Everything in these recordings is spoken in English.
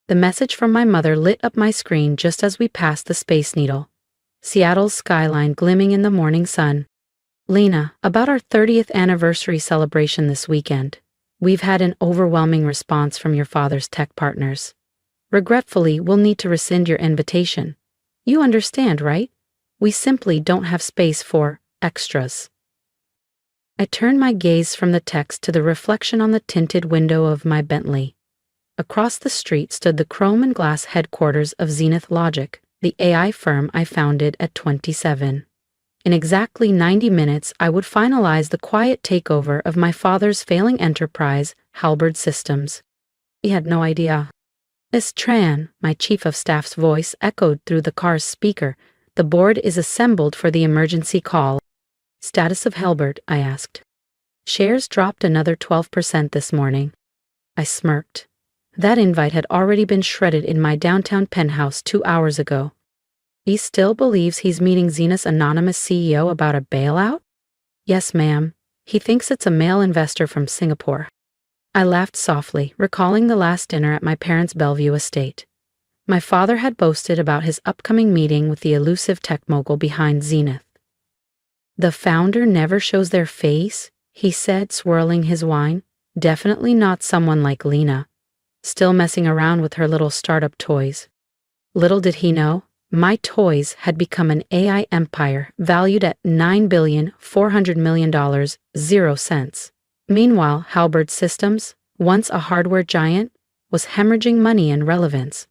The message from my mother lit up my screen just as we passed the Space Needle. Seattle's skyline glimmering in the morning sun. Lena, about our 30th anniversary celebration this weekend. We've had an overwhelming response from your father's tech partners. Regretfully, we'll need to rescind your invitation. You understand, right? We simply don't have space for extras. I turned my gaze from the text to the reflection on the tinted window of my Bentley. Across the street stood the chrome and glass headquarters of Zenith Logic, the AI firm I founded at 27. In exactly 90 minutes, I would finalize the quiet takeover of my father's failing enterprise, Halberd Systems. He had no idea. Miss Tran, my chief of staff's voice echoed through the car's speaker. The board is assembled for the emergency call. Status of Halberd, I asked. Shares dropped another 12% this morning. I smirked. That invite had already been shredded in my downtown penthouse 2 hours ago. He still believes he's meeting Zenith's anonymous CEO about a bailout? Yes, ma'am. He thinks it's a male investor from Singapore. I laughed softly, recalling the last dinner at my parents' Bellevue estate. My father had boasted about his upcoming meeting with the elusive tech mogul behind Zenith. The founder never shows their face, he said, swirling his wine. Definitely not someone like Lena, still messing around with her little startup toys. Little did he know, my toys had become an AI empire valued at $9,400,000,000, 0 cents. Meanwhile, Halberd Systems, once a hardware giant, was hemorrhaging money and relevance.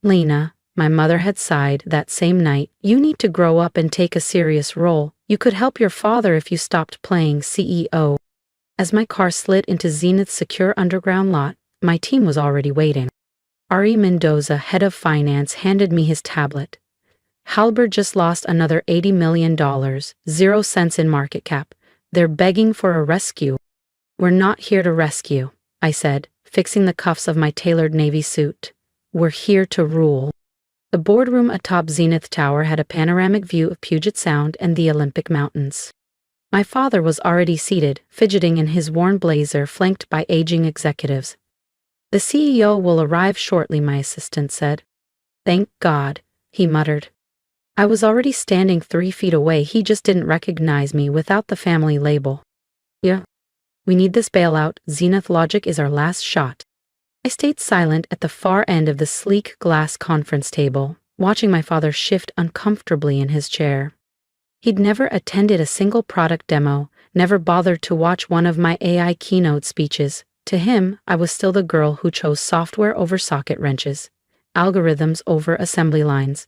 Lena, my mother had sighed that same night, you need to grow up and take a serious role. You could help your father if you stopped playing CEO. As my car slid into Zenith's secure underground lot, my team was already waiting. Ari Mendoza, head of finance, handed me his tablet. Halberd just lost another $80 million, 0 cents in market cap. They're begging for a rescue. We're not here to rescue, I said, fixing the cuffs of my tailored navy suit. We're here to rule. The boardroom atop Zenith Tower had a panoramic view of Puget Sound and the Olympic Mountains. My father was already seated, fidgeting in his worn blazer, flanked by aging executives. The CEO will arrive shortly, my assistant said. Thank God, he muttered. I was already standing 3 feet away. He just didn't recognize me without the family label. Yeah. We need this bailout. Zenith Logic is our last shot. I stayed silent at the far end of the sleek glass conference table, watching my father shift uncomfortably in his chair. He'd never attended a single product demo, never bothered to watch one of my AI keynote speeches. To him, I was still the girl who chose software over socket wrenches, algorithms over assembly lines.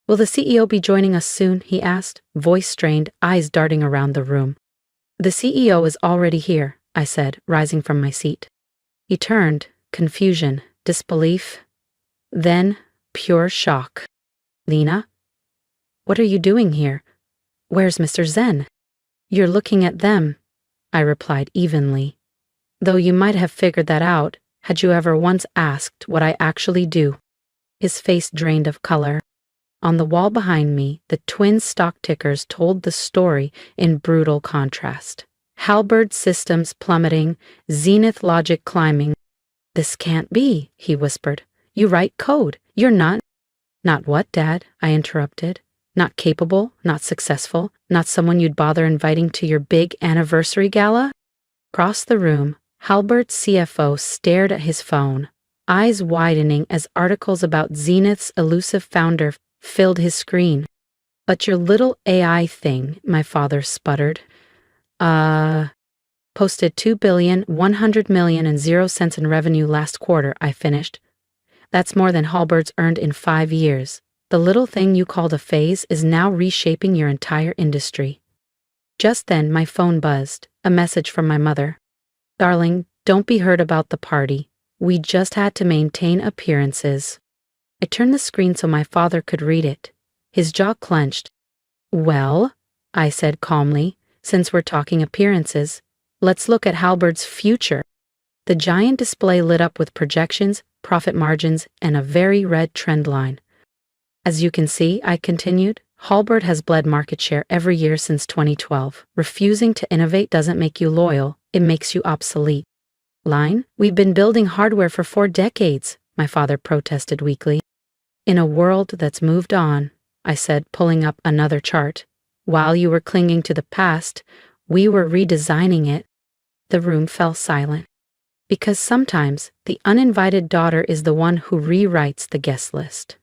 Will the CEO be joining us soon? He asked, voice strained, eyes darting around the room. The CEO is already here, I said, rising from my seat. He turned, confusion, disbelief, then pure shock. Lena? What are you doing here? Where's Mr. Zen? You're looking at them, I replied evenly. Though you might have figured that out, had you ever once asked what I actually do. His face drained of color. On the wall behind me, the twin stock tickers told the story in brutal contrast. Halberd Systems plummeting, Zenith Logic climbing. This can't be, he whispered. You write code. You're not. Not what, Dad? I interrupted. Not capable, not successful, not someone you'd bother inviting to your big anniversary gala? Across the room, Halberd's CFO stared at his phone, eyes widening as articles about Zenith's elusive founder filled his screen. But your little AI thing, my father sputtered. Posted $2,100,000,000 and 0 cents in revenue last quarter, I finished. That's more than Halberd's earned in 5 years. The little thing you called a phase is now reshaping your entire industry. Just then my phone buzzed, a message from my mother. Darling, don't be hurt about the party. We just had to maintain appearances. I turned the screen so my father could read it. His jaw clenched. Well, I said calmly, since we're talking appearances, let's look at Halberd's future. The giant display lit up with projections, profit margins, and a very red trend line. As you can see, I continued, Halberd has bled market share every year since 2012. Refusing to innovate doesn't make you loyal, it makes you obsolete. Line, we've been building hardware for 4 decades. my father protested weakly. In a world that's moved on, I said, pulling up another chart. While you were clinging to the past, we were redesigning it. The room fell silent. Because sometimes the uninvited daughter is the one who rewrites the guest list.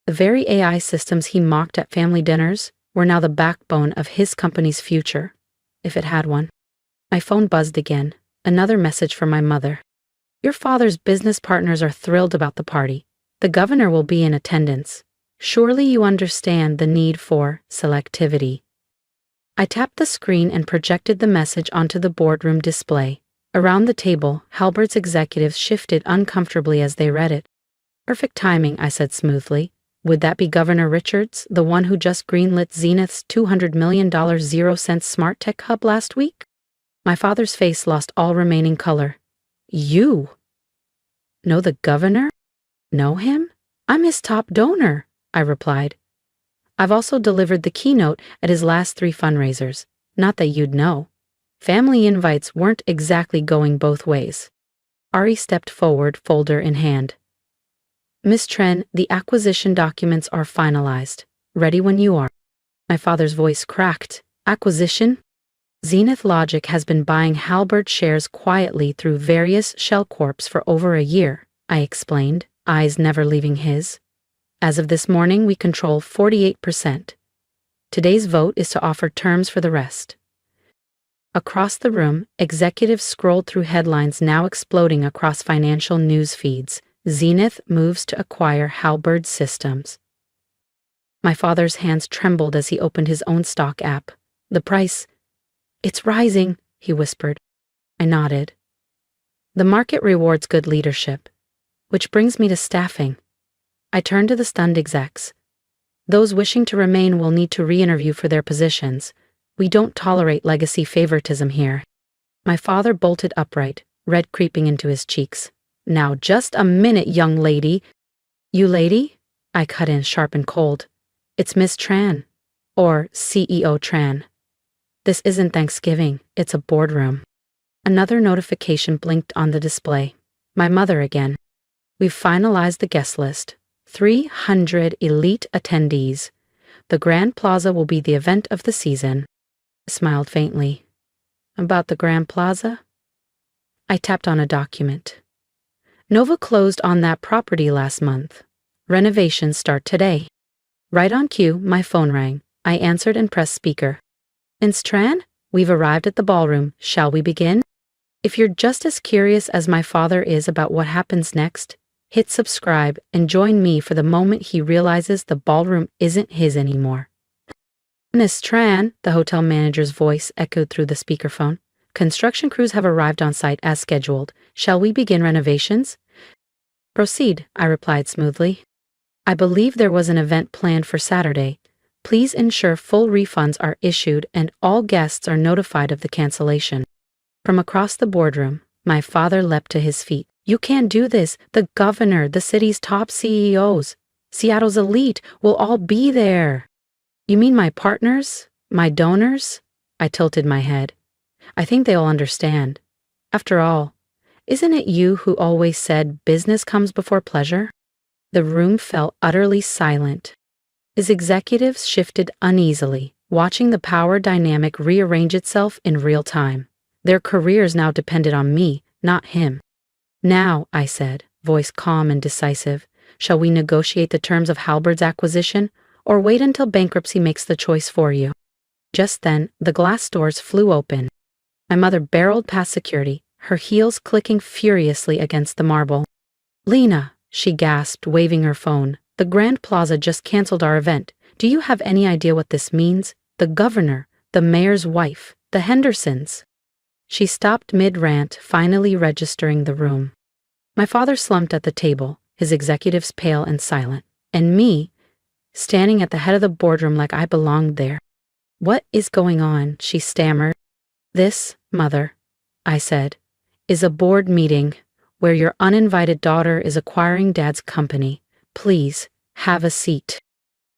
The very AI systems he mocked at family dinners were now the backbone of his company's future, if it had one. My phone buzzed again, another message from my mother. Your father's business partners are thrilled about the party. The governor will be in attendance. Surely you understand the need for selectivity. I tapped the screen and projected the message onto the boardroom display. Around the table, Halbert's executives shifted uncomfortably as they read it. Perfect timing, I said smoothly. Would that be Governor Richards, the one who just greenlit Zenith's $200 million 0-cent smart tech hub last week? My father's face lost all remaining color. You? Know the governor? Know him? I'm his top donor, I replied. I've also delivered the keynote at his last 3 fundraisers. Not that you'd know. Family invites weren't exactly going both ways. Ari stepped forward, folder in hand. Miss Tren, the acquisition documents are finalized. Ready when you are. My father's voice cracked. Acquisition? Zenith Logic has been buying Halbert shares quietly through various shell corps for over a year, I explained, eyes never leaving his. As of this morning, we control 48%. Today's vote is to offer terms for the rest. Across the room, executives scrolled through headlines now exploding across financial news feeds. Zenith moves to acquire Halberd Systems. My father's hands trembled as he opened his own stock app. The price, it's rising, he whispered. I nodded. The market rewards good leadership. Which brings me to staffing. I turned to the stunned execs. Those wishing to remain will need to re-interview for their positions. We don't tolerate legacy favoritism here. My father bolted upright, red creeping into his cheeks. Now just a minute, young lady. You lady? I cut in sharp and cold. It's Miss Tran. Or CEO Tran. This isn't Thanksgiving, it's a boardroom. Another notification blinked on the display. My mother again. We've finalized the guest list. 300 elite attendees. The Grand Plaza will be the event of the season. I smiled faintly. About the Grand Plaza? I tapped on a document. Nova closed on that property last month. Renovations start today. Right on cue, my phone rang. I answered and pressed speaker. Miss Tran, we've arrived at the ballroom. Shall we begin? If you're just as curious as my father is about what happens next, hit subscribe and join me for the moment he realizes the ballroom isn't his anymore. Miss Tran, the hotel manager's voice echoed through the speakerphone. Construction crews have arrived on site as scheduled. Shall we begin renovations? Proceed, I replied smoothly. I believe there was an event planned for Saturday. Please ensure full refunds are issued and all guests are notified of the cancellation. From across the boardroom, my father leapt to his feet. You can't do this. The governor, the city's top CEOs, Seattle's elite will all be there. You mean my partners? My donors? I tilted my head. I think they'll understand. After all, isn't it you who always said business comes before pleasure? The room fell utterly silent. His executives shifted uneasily, watching the power dynamic rearrange itself in real time. Their careers now depended on me, not him. Now, I said, voice calm and decisive, shall we negotiate the terms of Halberd's acquisition, or wait until bankruptcy makes the choice for you? Just then, the glass doors flew open. My mother barreled past security, her heels clicking furiously against the marble. Lena, she gasped, waving her phone. The Grand Plaza just canceled our event. Do you have any idea what this means? The governor, the mayor's wife, the Hendersons. She stopped mid-rant, finally registering the room. My father slumped at the table, his executives pale and silent, and me, standing at the head of the boardroom like I belonged there. What is going on? She stammered. This, mother, I said, is a board meeting where your uninvited daughter is acquiring dad's company. Please, have a seat.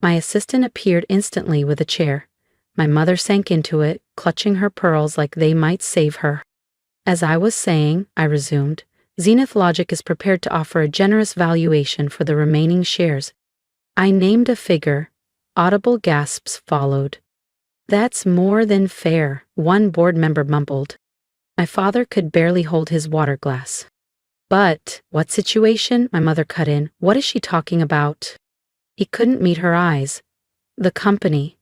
My assistant appeared instantly with a chair. My mother sank into it, clutching her pearls like they might save her. As I was saying, I resumed, Zenith Logic is prepared to offer a generous valuation for the remaining shares. I named a figure. Audible gasps followed. That's more than fair, one board member mumbled. My father could barely hold his water glass. But, what situation? My mother cut in. What is she talking about? He couldn't meet her eyes. The company.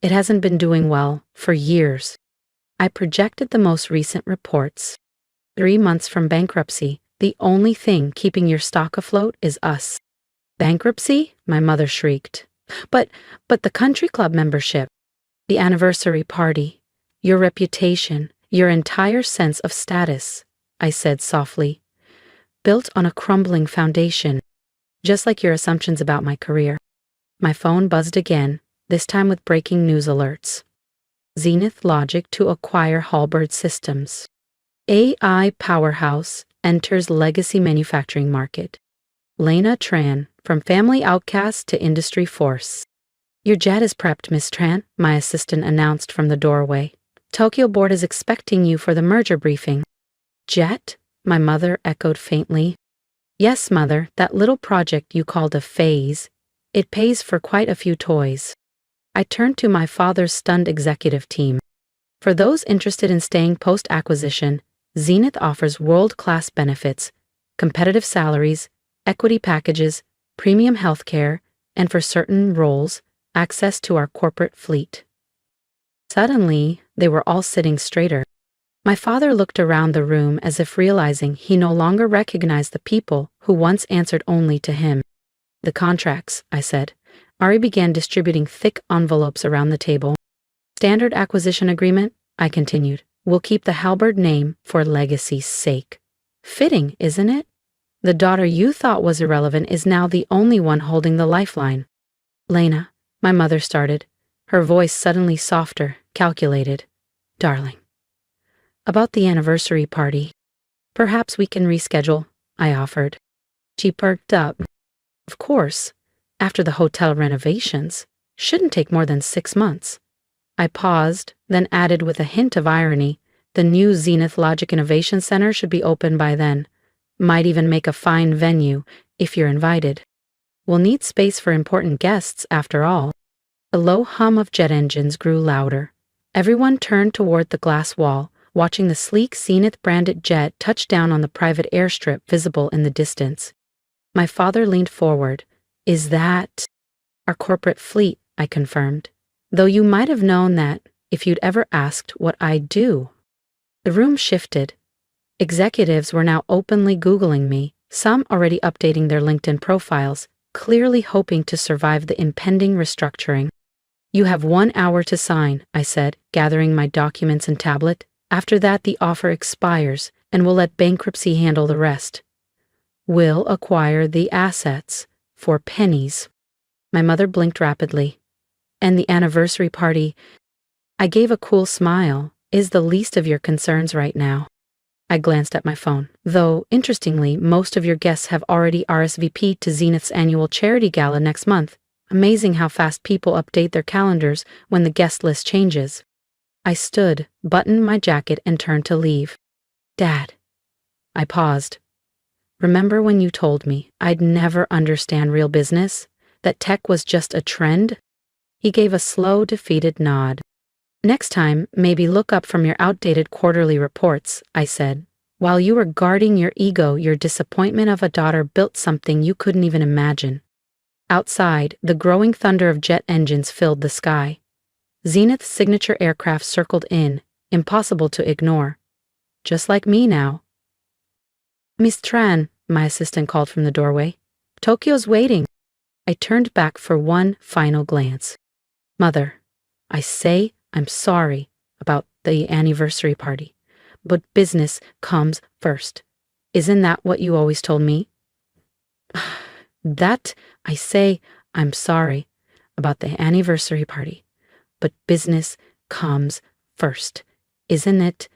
It hasn't been doing well for years. I projected the most recent reports. 3 months from bankruptcy, the only thing keeping your stock afloat is us. Bankruptcy? My mother shrieked. But the country club membership, the anniversary party, your reputation, your entire sense of status, I said softly, built on a crumbling foundation, just like your assumptions about my career. My phone buzzed again, this time with breaking news alerts. Zenith Logic to acquire Halberd Systems. AI powerhouse enters legacy manufacturing market. Lena Tran, from family outcast to industry force. Your jet is prepped, Miss Tran, my assistant announced from the doorway. Tokyo board is expecting you for the merger briefing. Jet? My mother echoed faintly. Yes, mother, that little project you called a phase. It pays for quite a few toys. I turned to my father's stunned executive team. For those interested in staying post-acquisition, Zenith offers world-class benefits, competitive salaries, equity packages, premium healthcare, and for certain roles, access to our corporate fleet. Suddenly, they were all sitting straighter. My father looked around the room as if realizing he no longer recognized the people who once answered only to him. The contracts, I said. Ari began distributing thick envelopes around the table. Standard acquisition agreement, I continued. We'll keep the Halberd name for legacy's sake. Fitting, isn't it? The daughter you thought was irrelevant is now the only one holding the lifeline. Lena, my mother started, her voice suddenly softer, calculated. Darling. About the anniversary party. Perhaps we can reschedule, I offered. She perked up. Of course, after the hotel renovations, shouldn't take more than 6 months. I paused, then added with a hint of irony, the new Zenith Logic Innovation Center should be open by then. Might even make a fine venue, if you're invited. We'll need space for important guests, after all. The low hum of jet engines grew louder. Everyone turned toward the glass wall, watching the sleek Zenith-branded jet touch down on the private airstrip visible in the distance. My father leaned forward. Is that our corporate fleet? I confirmed. Though you might have known that if you'd ever asked what I do. The room shifted. Executives were now openly Googling me, some already updating their LinkedIn profiles, clearly hoping to survive the impending restructuring. You have 1 hour to sign, I said, gathering my documents and tablet. After that, the offer expires, and we'll let bankruptcy handle the rest. We'll acquire the assets for pennies. My mother blinked rapidly. And the anniversary party, I gave a cool smile, is the least of your concerns right now. I glanced at my phone, though, interestingly, most of your guests have already RSVP'd to Zenith's annual charity gala next month. Amazing how fast people update their calendars when the guest list changes. I stood, buttoned my jacket, and turned to leave. Dad. I paused. Remember when you told me I'd never understand real business? That tech was just a trend? He gave a slow, defeated nod. Next time, maybe look up from your outdated quarterly reports, I said. While you were guarding your ego, your disappointment of a daughter built something you couldn't even imagine. Outside, the growing thunder of jet engines filled the sky. Zenith's signature aircraft circled in, impossible to ignore. Just like me now. Miss Tran, my assistant called from the doorway. Tokyo's waiting. I turned back for one final glance. Mother, I say I'm sorry about the anniversary party, but business comes first. Isn't that what you always told me? That I say I'm sorry about the anniversary party, but business comes first. Isn't it?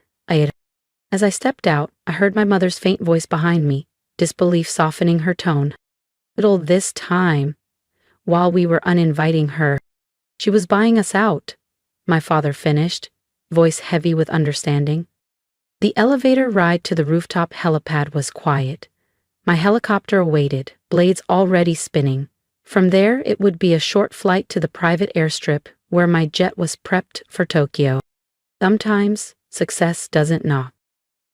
As I stepped out, I heard my mother's faint voice behind me, disbelief softening her tone. Little this time, while we were uninviting her, she was buying us out. My father finished, voice heavy with understanding. The elevator ride to the rooftop helipad was quiet. My helicopter awaited, blades already spinning. From there, it would be a short flight to the private airstrip where my jet was prepped for Tokyo. Sometimes, success doesn't knock.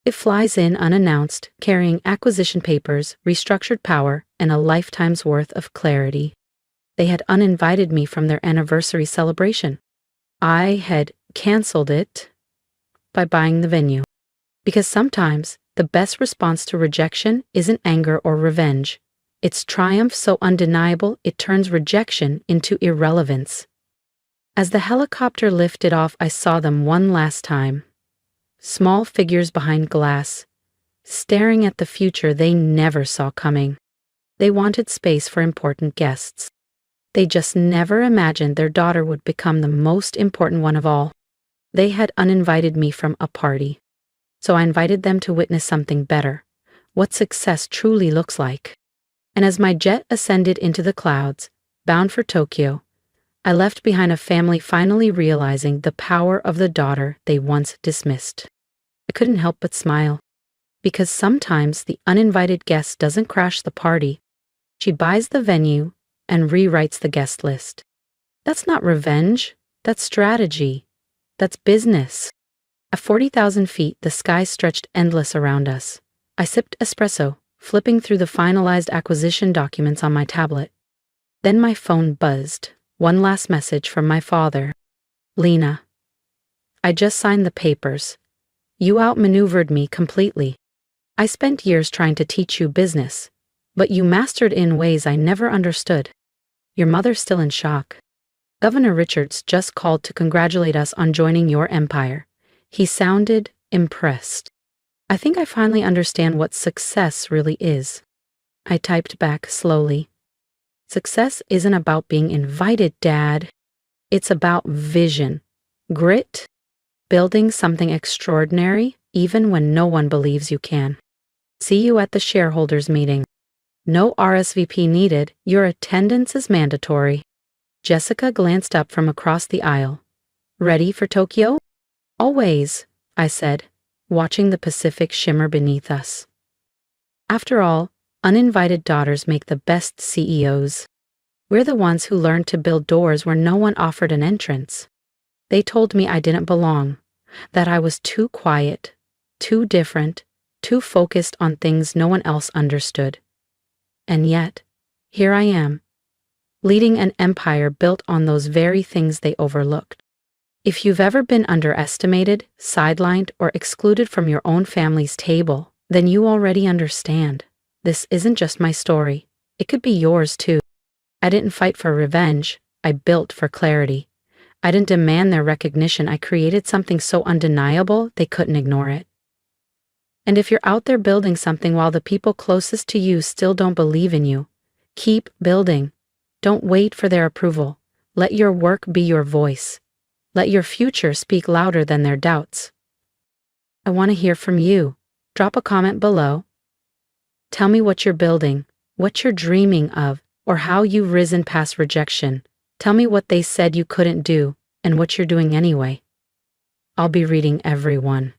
It flies in unannounced, carrying acquisition papers, restructured power, and a lifetime's worth of clarity. They had uninvited me from their anniversary celebration. I had canceled it by buying the venue. Because sometimes, the best response to rejection isn't anger or revenge. It's triumph so undeniable it turns rejection into irrelevance. As the helicopter lifted off, I saw them one last time. Small figures behind glass, staring at the future they never saw coming. They wanted space for important guests. They just never imagined their daughter would become the most important one of all. They had uninvited me from a party. So I invited them to witness something better, what success truly looks like. And as my jet ascended into the clouds, bound for Tokyo, I left behind a family finally realizing the power of the daughter they once dismissed. I couldn't help but smile, because sometimes the uninvited guest doesn't crash the party. She buys the venue and rewrites the guest list. That's not revenge, that's strategy, that's business. At 40,000 feet, the sky stretched endless around us. I sipped espresso, flipping through the finalized acquisition documents on my tablet. Then my phone buzzed. One last message from my father. Lena, I just signed the papers. You outmaneuvered me completely. I spent years trying to teach you business, but you mastered in ways I never understood. Your mother's still in shock. Governor Richards just called to congratulate us on joining your empire. He sounded impressed. I think I finally understand what success really is. I typed back slowly. Success isn't about being invited, Dad. It's about vision, grit, building something extraordinary even when no one believes you can. See you at the shareholders meeting. No RSVP needed, your attendance is mandatory. Jessica glanced up from across the aisle. Ready for Tokyo? Always, I said, watching the Pacific shimmer beneath us. After all, uninvited daughters make the best CEOs. We're the ones who learned to build doors where no one offered an entrance. They told me I didn't belong, that I was too quiet, too different, too focused on things no one else understood. And yet, here I am, leading an empire built on those very things they overlooked. If you've ever been underestimated, sidelined, or excluded from your own family's table, then you already understand. This isn't just my story. It could be yours too. I didn't fight for revenge. I built for clarity. I didn't demand their recognition. I created something so undeniable they couldn't ignore it. And if you're out there building something while the people closest to you still don't believe in you, keep building. Don't wait for their approval. Let your work be your voice. Let your future speak louder than their doubts. I want to hear from you. Drop a comment below. Tell me what you're building, what you're dreaming of, or how you've risen past rejection. Tell me what they said you couldn't do, and what you're doing anyway. I'll be reading every one.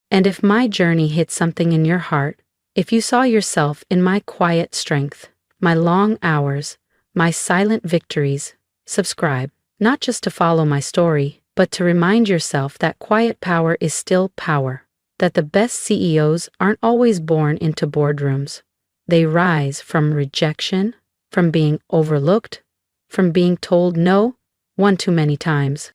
And if my journey hit something in your heart, if you saw yourself in my quiet strength, my long hours, my silent victories, subscribe. Not just to follow my story, but to remind yourself that quiet power is still power, that the best CEOs aren't always born into boardrooms. They rise from rejection, from being overlooked, from being told no one too many times.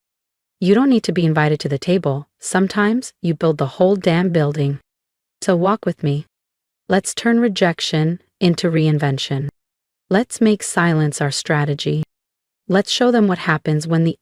You don't need to be invited to the table. Sometimes you build the whole damn building. So walk with me. Let's turn rejection into reinvention. Let's make silence our strategy. Let's show them what happens when the